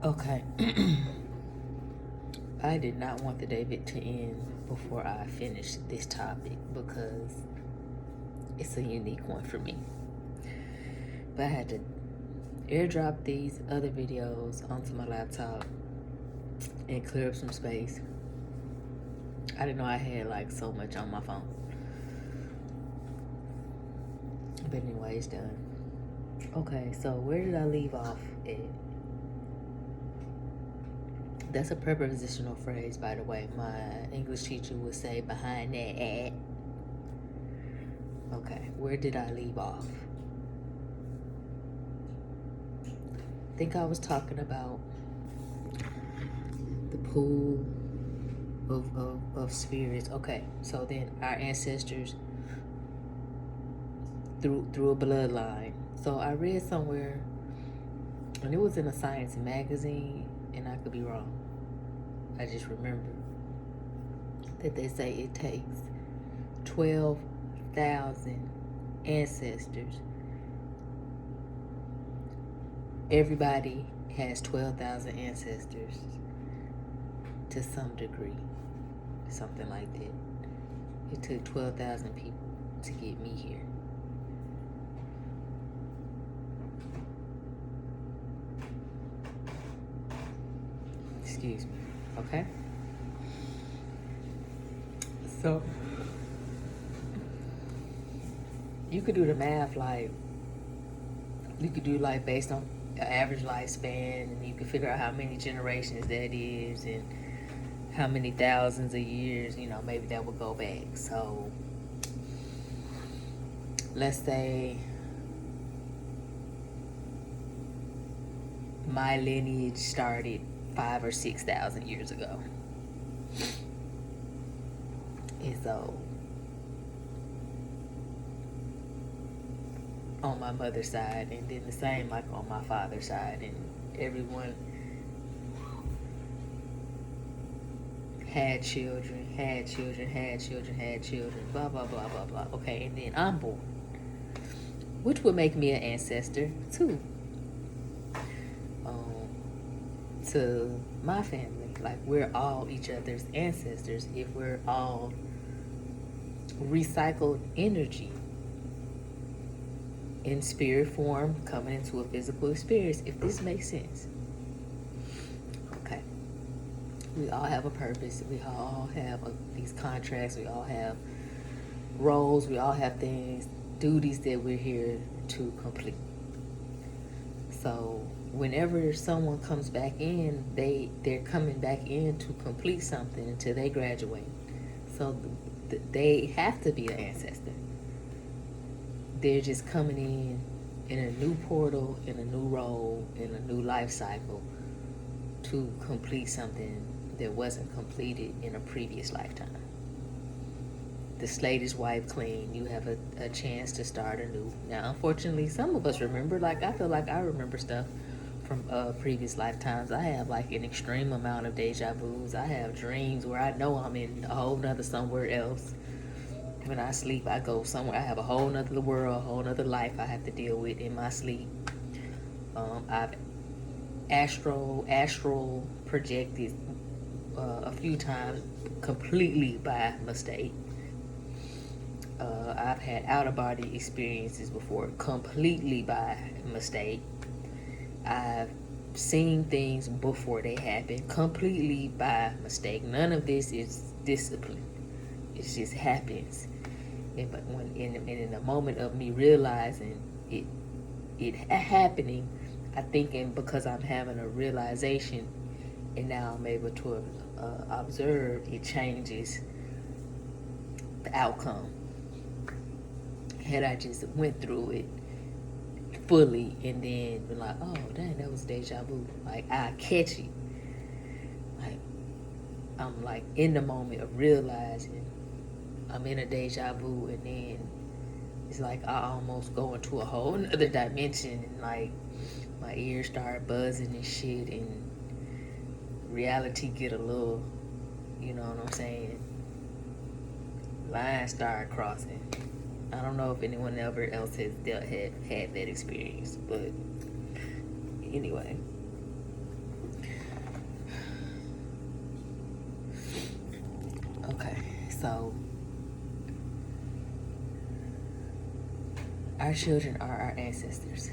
Okay. I did not want the David to end before I finished this topic because it's a unique one for me. But I had to airdrop these other videos onto my laptop and clear up some space. I didn't know I had like so much on my phone. But anyway, it's done. Okay, so where did I leave off at? That's a prepositional phrase, by the way. My English teacher would say behind that at. Okay, where did I leave off? I think I was talking about the pool of spirits. Okay, so then our ancestors through a bloodline. So I read somewhere, and it was in a science magazine, and I could be wrong. I just remember that they say it takes 12,000 ancestors. Everybody has 12,000 ancestors to some degree, something like that. It took 12,000 people to get me here. Excuse me, okay? So, you could do the math like, you could do like based on the average lifespan, and you can figure out how many generations that is and how many thousands of years, maybe that would go back. So let's say my lineage started 5,000 or 6,000 years ago. And so on my mother's side, and then the same like on my father's side, and everyone had children, blah, blah, blah, blah, blah. Okay, and then I'm born, which would make me an ancestor too, to my family. Like, we're all each other's ancestors if we're all recycled energy in spirit form coming into a physical experience, if this makes sense. Okay. We all have a purpose. We all have these contracts. We all have roles. We all have things, duties that we're here to complete. So whenever someone comes back in, they're coming back in to complete something until they graduate. So they have to be an ancestor. They're just coming in a new portal, in a new role, in a new life cycle to complete something that wasn't completed in a previous lifetime. The slate is wiped clean. You have a chance to start anew. Now, unfortunately, some of us remember, like I feel like I remember stuff from previous lifetimes. I have like an extreme amount of deja vus. I have dreams where I know I'm in a whole nother somewhere else. When I sleep, I go somewhere. I have a whole nother world, a whole nother life I have to deal with in my sleep. I've astral projected a few times completely by mistake. I've had out-of-body experiences before completely by mistake. I've seen things before they happen completely by mistake. None of this is discipline. It just happens. But when in the moment of me realizing it happening, I think, and because I'm having a realization, and now I'm able to observe, it changes the outcome. Had I just went through it fully and then been like, oh dang, that was deja vu, like I catch it, like I'm like in the moment of realizing I'm in a deja vu, and then it's like I almost go into a whole other dimension, and like my ears start buzzing and shit, and reality get a little, you know what I'm saying, lines start crossing. I don't know if anyone ever else has had that experience, but anyway. So our children are our ancestors.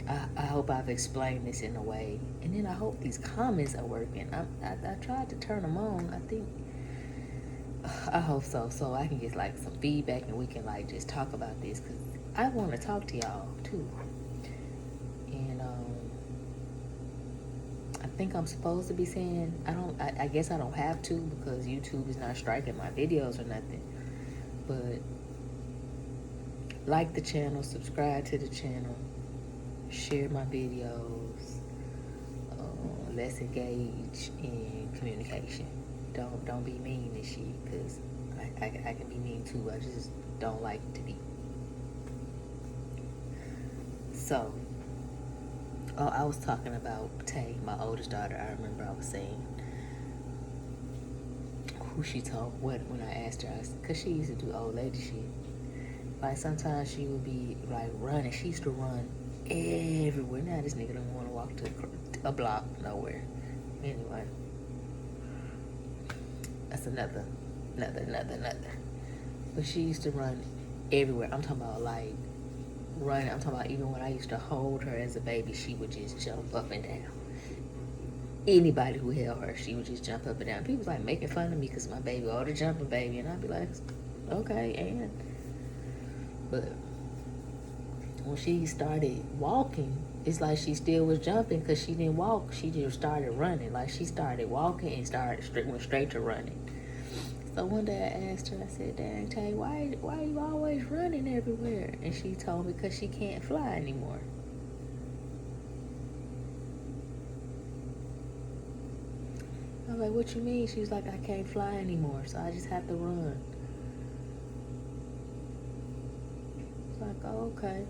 I hope I've explained this in a way, and then I hope these comments are working. I tried to turn them on. I hope so, so I can get like some feedback and we can like just talk about this, because I want to talk to y'all too. And I think I'm supposed to be saying I guess I don't have to, because YouTube is not striking my videos or nothing. But like the channel, subscribe to the channel, share my videos. Let's engage in communication. Don't be mean and shit, because I can be mean too. I just don't like to be. So, I was talking about Tay, my oldest daughter. I remember I was saying who she told what when I asked her, because she used to do old lady shit. Like sometimes she would be like running. She used to run everywhere. Now this nigga don't want to walk to a block nowhere. Anyway, that's another. But she used to run everywhere. I'm talking about like running. I'm talking about even when I used to hold her as a baby, she would just jump up and down. Anybody who held her, she would just jump up and down. People was like making fun of me because my baby, oh, the jumping baby, and I'd be like, okay, and but when she started walking, it's like she still was jumping because she didn't walk. She just started running. Like she started walking and went straight to running. So one day I asked her, I said, dang, Tay, why are you always running everywhere? And she told me because she can't fly anymore. I was like, what you mean? She was like, I can't fly anymore, so I just have to run. I was like, oh, okay.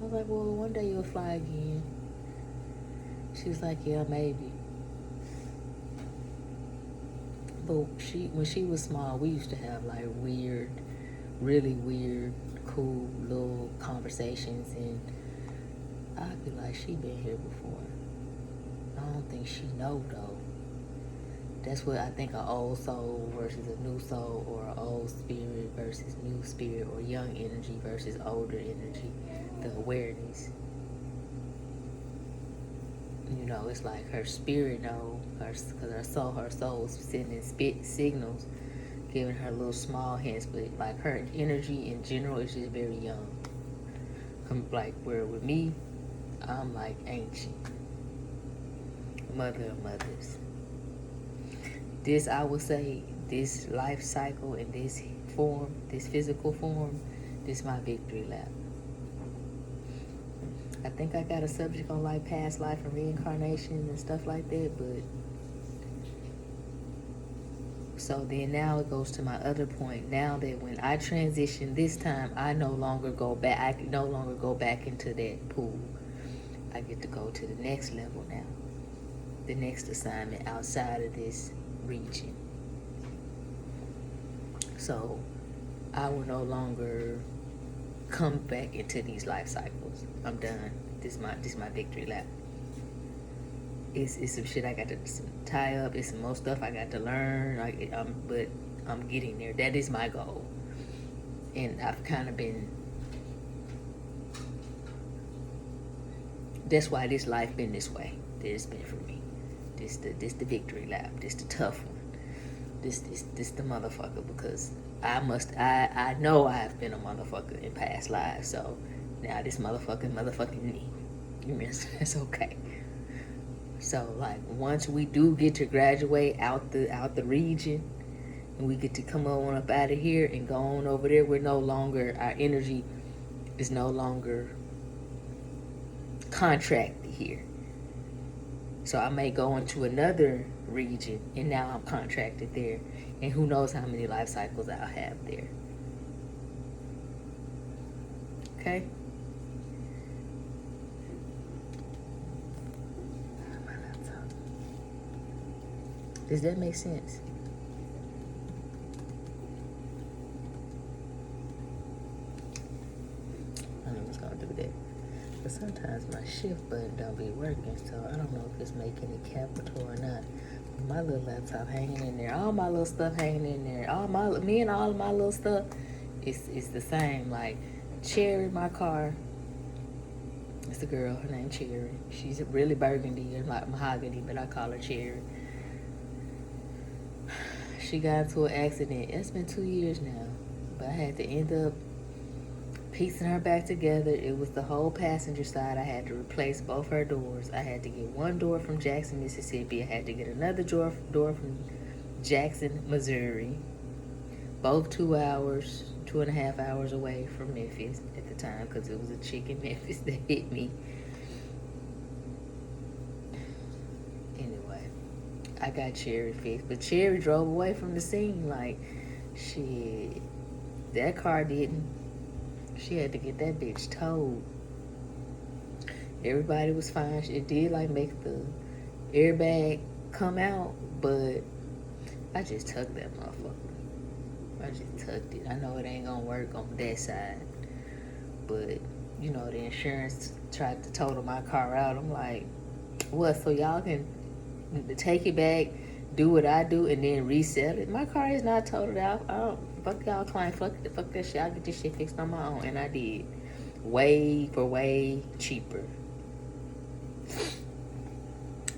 I was like, well, one day you'll fly again. She was like, yeah, maybe. But when she was small, we used to have like weird, really weird, cool little conversations, and I'd be like, she been here before. I don't think she know though. That's what I think, an old soul versus a new soul, or an old spirit versus new spirit, or young energy versus older energy. The awareness. You know, it's like her spirit know, because her soul's sending signals, giving her little small hints, but like her energy in general is just very young. Like where with me, I'm like ancient. Mother of mothers. This, I would say, this life cycle in this form, this physical form, this my victory lap. I think I got a subject on like past life and reincarnation and stuff like that, but so then now it goes to my other point. Now that when I transition this time, I no longer go back. I no longer go back into that pool. I get to go to the next level now, the next assignment outside of this region. So I will no longer come back into these life cycles. I'm done. This is my victory lap. It's some shit I got to tie up. It's some more stuff I got to learn. But I'm getting there. That is my goal. And I've kind of been. That's why this life been this way. That it's been for me. This the victory lap. This the tough one. This the motherfucker, because I know I've been a motherfucker in past lives, so now this motherfucking me. You mean that's okay. So like once we do get to graduate out the region, and we get to come on up out of here and go on over there, our energy is no longer contracted here. So I may go into another region, and now I'm contracted there, and who knows how many life cycles I'll have there. Okay? My laptop. Does that make sense? I know what's gonna do that. But sometimes my shift button don't be working, so I don't know if it's making it capital or not. My little laptop hanging in there. All my little stuff hanging in there. Me and all of my little stuff is the same. Like Cherry, my car. It's a girl. Her name Cherry. She's really burgundy and like mahogany, but I call her Cherry. She got into an accident. It's been 2 years now, but I had to end up piecing her back together. It was the whole passenger side. I had to replace both her doors. I had to get one door from Jackson, Mississippi. I had to get another door from Jackson, Missouri. Both 2 hours, 2.5 hours away from Memphis at the time, because it was a chick in Memphis that hit me. Anyway, I got Cherry fixed, but Cherry drove away from the scene. Like, shit, that car didn't. She had to get that bitch towed. Everybody was fine. It did like make the airbag come out, but I just tucked that motherfucker. I just tucked it. I know it ain't gonna work on that side, but you know the insurance tried to total my car out. I'm like, what? So y'all can take it back, do what I do, and then resell it? My car is not totaled out. I don't. Fuck y'all client, fuck that shit. I'll get this shit fixed on my own. And I did. Way cheaper.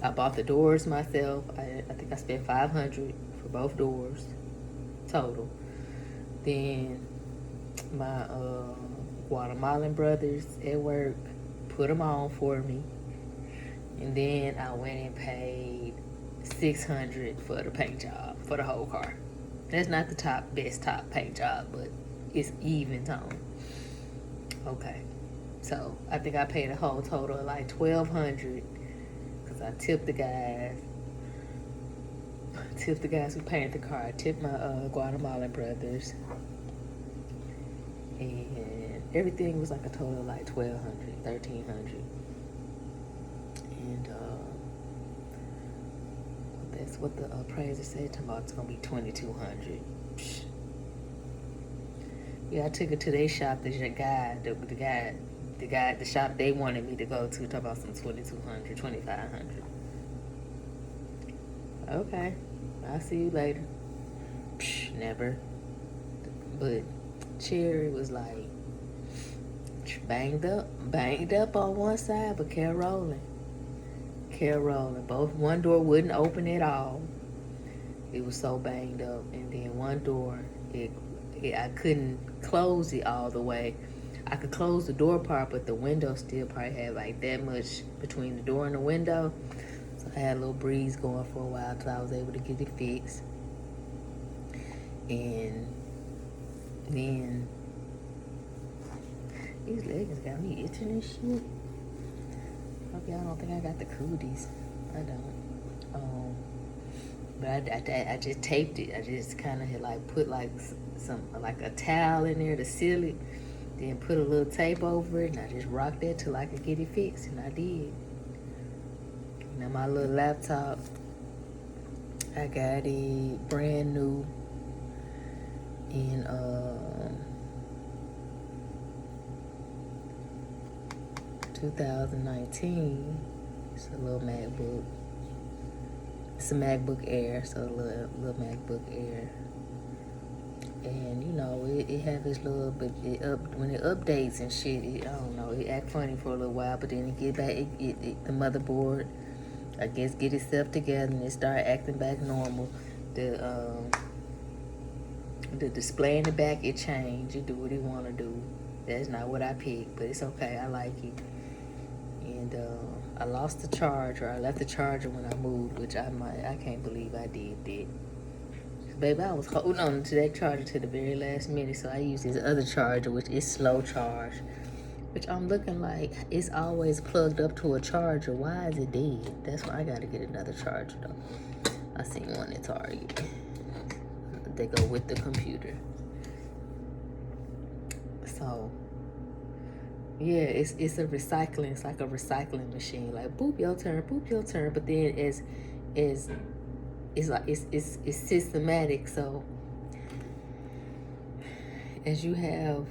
I bought the doors myself. I think I spent $500 for both doors total. Then my Guatemalan brothers at work put them on for me. And then I went and paid $600 for the paint job for the whole car. That's not the best top paint job, but it's even tone. Okay, so I think I paid a whole total of like $1,200 because I tipped the guys. Tipped the guys who painted the car. I tipped my Guatemalan brothers, and everything was like a total of like $1,200, $1,300, and that's what the appraiser said to me. It's gonna be $2,200. Yeah, I took it to their shop. The shop they wanted me to go to. Talk about some $2,200, $2,500. Okay, I'll see you later. Never. But Cherry was like banged up on one side, but kept rolling. Both one door wouldn't open at all. It was so banged up, and then one door, I couldn't close it all the way. I could close the door part, but the window still probably had like that much between the door and the window. So I had a little breeze going for a while till I was able to get it fixed. And then these leggings got me itching and shit. Hope y'all don't think I got the cooties. I don't. But I just taped it. I just kind of had like put like like a towel in there to seal it. Then put a little tape over it, and I just rocked that till I could get it fixed, and I did. Now my little laptop, I got it brand new in 2019. It's a little MacBook. It's a MacBook Air, so a little MacBook Air. And you know, it had this little, but when it updates and shit, I don't know, it act funny for a little while, but then it get back, the motherboard, I guess, get itself together and it start acting back normal. The display in the back, it changed. It do what it want to do. That's not what I picked, but it's okay. I like it. And I lost the charger. I left the charger when I moved, which I can't believe I did that. Baby, I was holding on to that charger to the very last minute, so I used this other charger, which is slow charge, which I'm looking like it's always plugged up to a charger. Why is it dead? That's why I gotta get another charger though. I seen one at Target. They go with the computer. So yeah, it's a recycling. It's like a recycling machine. Like boop your turn, but then it's systematic. So as you have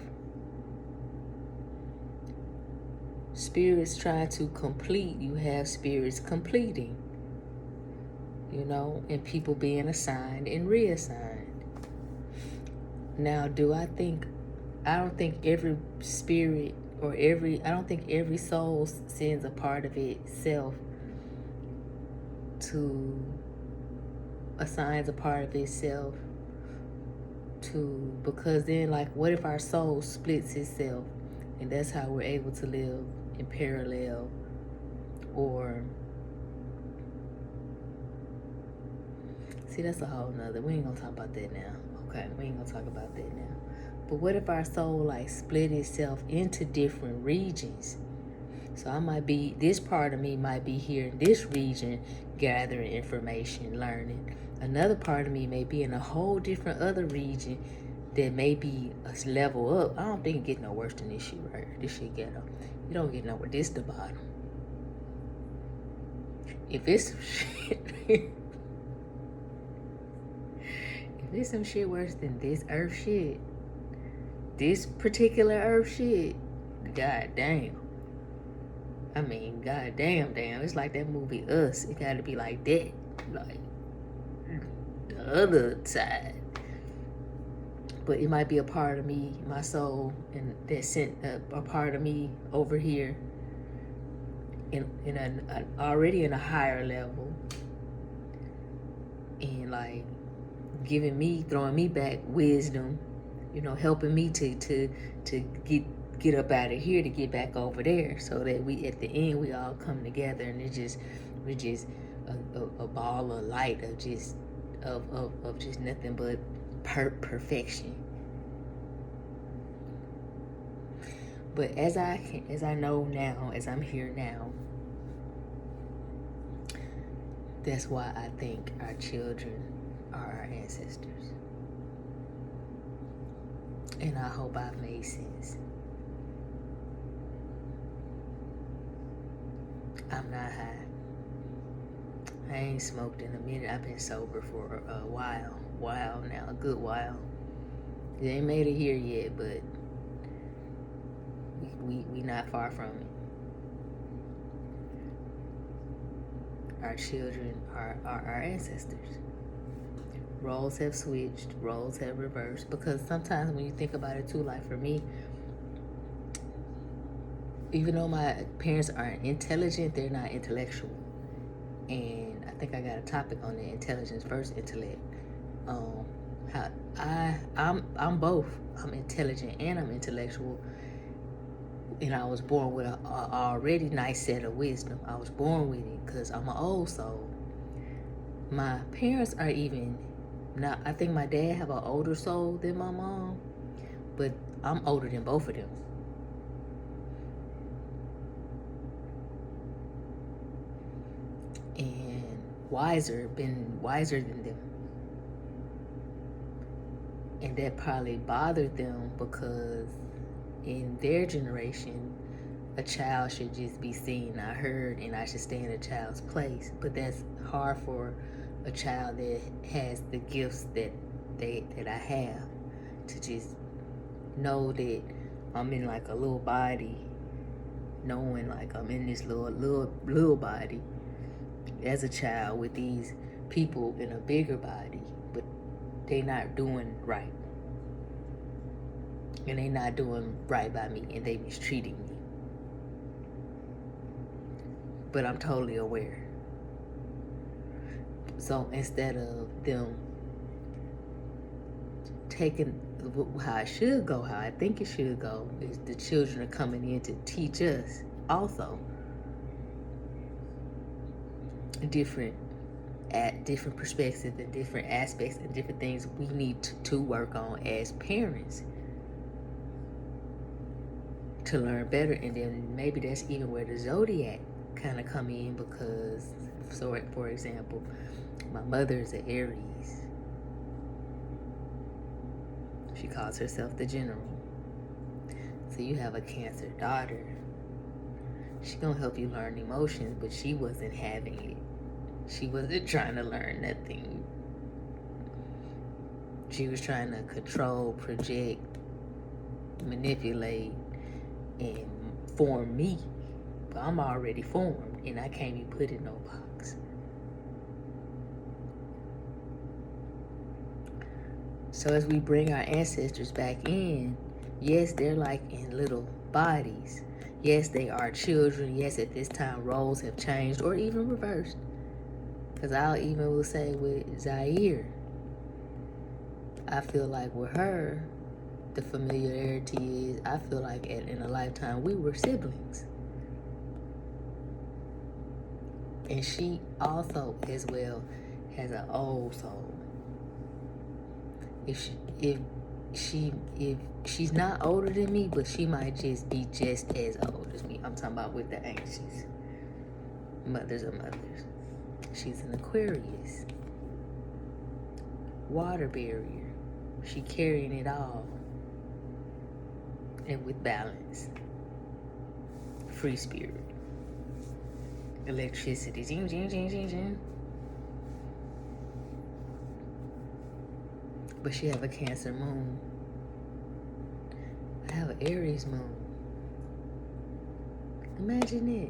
spirits trying to complete, you have spirits completing. you know, and people being assigned and reassigned. Now, I don't think every spirit I don't think every soul sends a part of itself to, assigns a part of itself to, because then, like, what if our soul splits itself and that's how we're able to live in parallel? Or, see, that's a whole nother, we ain't gonna talk about that now. Okay, we ain't gonna talk about that now. But what if our soul, like, split itself into different regions? So this part of me might be here in this region gathering information, learning. Another part of me may be in a whole different other region that may be a level up. I don't think it get no worse than this shit right here. This shit ghetto. You don't get nowhere. This the bottom. If it's some shit, if it's some shit worse than this earth shit, this particular earth shit, god damn. I mean, god damn. It's like that movie Us. It gotta be like that. Like the other side. But it might be a part of me, my soul, and that sent a part of me over here in already in a higher level, and like throwing me back wisdom, you know, helping me to get up out of here to get back over there, so that we at the end we all come together and we're just a ball of light of just nothing but perfection. But as I know now, as I'm here now, that's why I think our children are our ancestors. And I hope I've made sense. I'm not high. I ain't smoked in a minute. I've been sober for a while now, a good while. It ain't made it here yet, but we not far from it. Our children are our ancestors. Roles have switched, roles have reversed, because sometimes when you think about it too, like for me, even though my parents are intelligent, they're not intellectual. And I think I got a topic on the intelligence versus intellect. I'm both. I'm intelligent and I'm intellectual. And I was born with a already nice set of wisdom. I was born with it because I'm an old soul. My parents are even now. I think my dad have an older soul than my mom, but I'm older than both of them. And been wiser than them. And that probably bothered them, because in their generation, a child should just be seen, not heard, and I should stay in a child's place. But that's hard for a child that has the gifts that I have, to just know that I'm in like a little body, knowing like I'm in this little body as a child with these people in a bigger body, but they not doing right. And they not doing right by me, and they mistreating me. But I'm totally aware. So instead of them taking how it should go, how I think it should go, is the children are coming in to teach us also different perspectives and different aspects and different things we need to work on as parents to learn better. And then maybe that's even where the zodiac kind of come in, because so for example, my mother is an Aries. She calls herself the General. So you have a Cancer daughter. She gonna help you learn emotions, but she wasn't having it. She wasn't trying to learn nothing. She was trying to control, project, manipulate, and form me. But I'm already formed, and I can't be put in no box. So as we bring our ancestors back in, yes, they're like in little bodies. Yes, they are children. Yes, at this time roles have changed or even reversed. Because I'll even will say with Zaire, I feel like with her, the familiarity is, I feel like in a lifetime we were siblings. And she also as well has an old soul. If she's not older than me, but she might just be just as old as me. I'm talking about with the ancients. Mothers of mothers. She's an Aquarius. Water barrier. She carrying it all. And with balance. Free spirit. Electricity. Zing, zing, zing, zing, zing. But she have a Cancer moon. I have an Aries moon. Imagine it.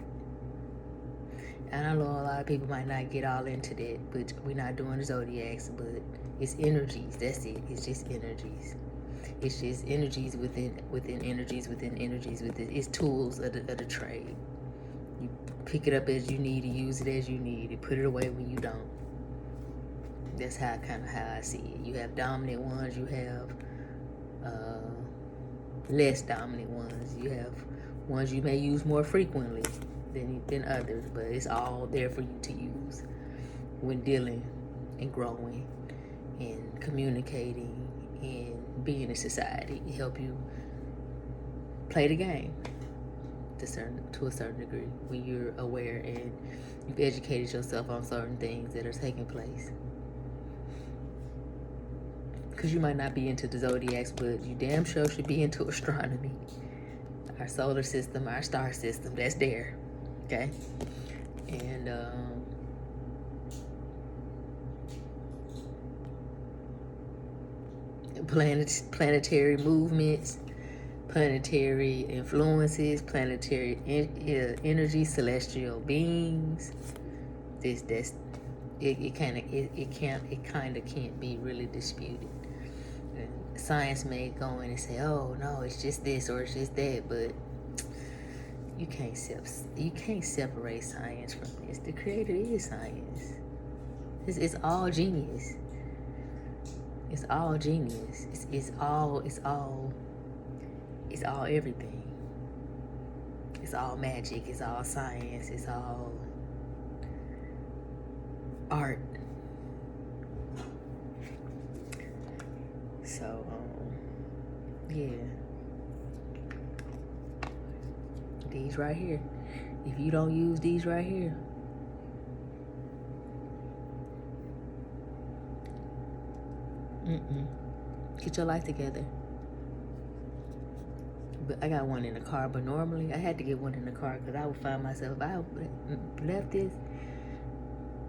And I know a lot of people might not get all into that, but we're not doing the zodiacs, but it's energies. That's it. It's just energies. It's just energies within energies within energies within. It's tools of the trade. You pick it up as you need, to use it as you need, and put it away when you don't. That's how I see it. You have dominant ones. You have less dominant ones. You have ones you may use more frequently than others, but it's all there for you to use when dealing and growing and communicating and being in society. It help you play the game to a certain degree when you're aware and you've educated yourself on certain things that are taking place. Because you might not be into the zodiacs, but you damn sure should be into astronomy. Our solar system, our star system, that's there. Okay? And planetary movements, planetary influences, planetary energy, celestial beings. It kind of can't be really disputed. And science may go in and say, oh no, it's just this or it's just that, but you can't separate science from this. The creator is science. It's all genius. It's all genius. It's all everything. It's all magic. It's all science. It's all art. So, yeah. These right here. If you don't use these right here, get your life together. But I got one in the car, but normally I had to get one in the car because I would find myself, if I left this,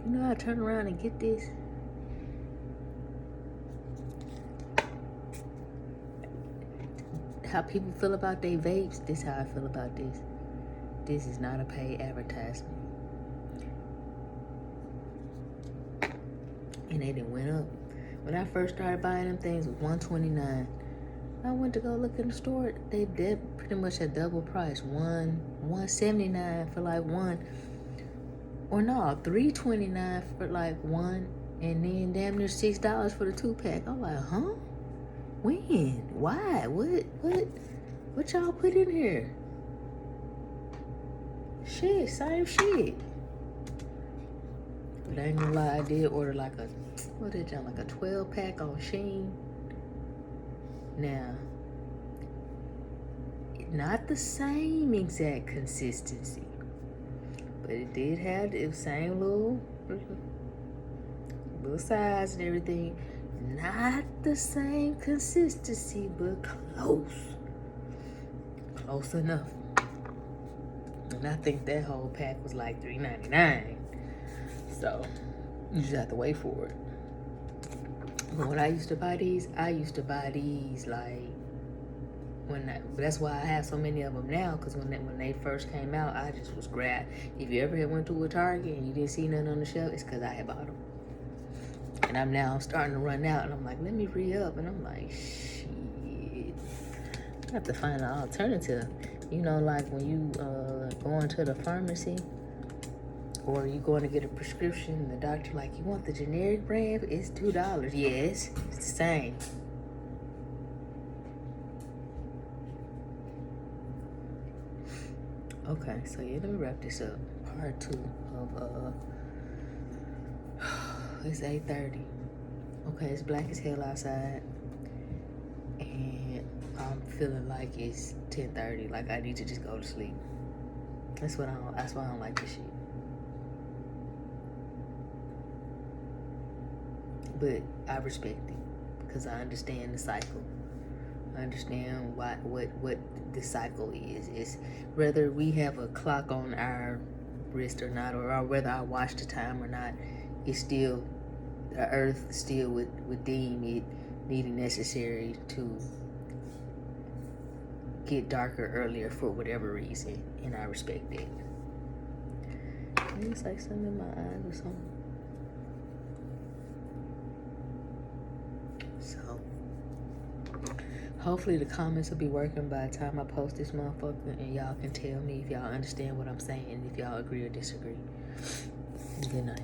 you know, I turn around and get this. How people feel about their vapes, this is how I feel about this. This is not a paid advertisement. And they done went up. When I first started buying them things, it was $129. I went to go look in the store. They pretty much at double price. $179 for like one, or no, $329 for like one, and then damn near $6 for the 2-pack. I'm like, huh? When? Why? What y'all put in here? Shit, same shit. But I ain't gonna lie, I did order like a 12-pack on Shein. Now, not the same exact consistency, but it did have the same little size and everything. Not the same consistency, but close enough. And I think that whole pack was like $3.99. So you just have to wait for it. But when I used to buy these like that's why I have so many of them now, because when they first came out, I just was grabbed. If you ever went to a Target and you didn't see nothing on the shelf, it's because I had bought them. And I'm now starting to run out, and I'm like, let me re-up. And I'm like, shit. I have to find an alternative. You know, like when you go into the pharmacy or you going to get a prescription, the doctor like, you want the generic brand? It's $2. Yes, it's the same. Okay, so yeah, let me wrap this up. Part 2 of it's 8:30. Okay, it's black as hell outside, and I'm feeling like it's 10:30. Like I need to just go to sleep. That's why I don't like this shit. But I respect it because I understand the cycle. I understand what the cycle is. It's whether we have a clock on our wrist or not, or whether I watch the time or not. It's still, the earth still would deem it needing necessary to get darker earlier for whatever reason, and I respect that. It looks like something in my eyes or something. So hopefully the comments will be working by the time I post this motherfucker, and y'all can tell me if y'all understand what I'm saying, if y'all agree or disagree. Good night.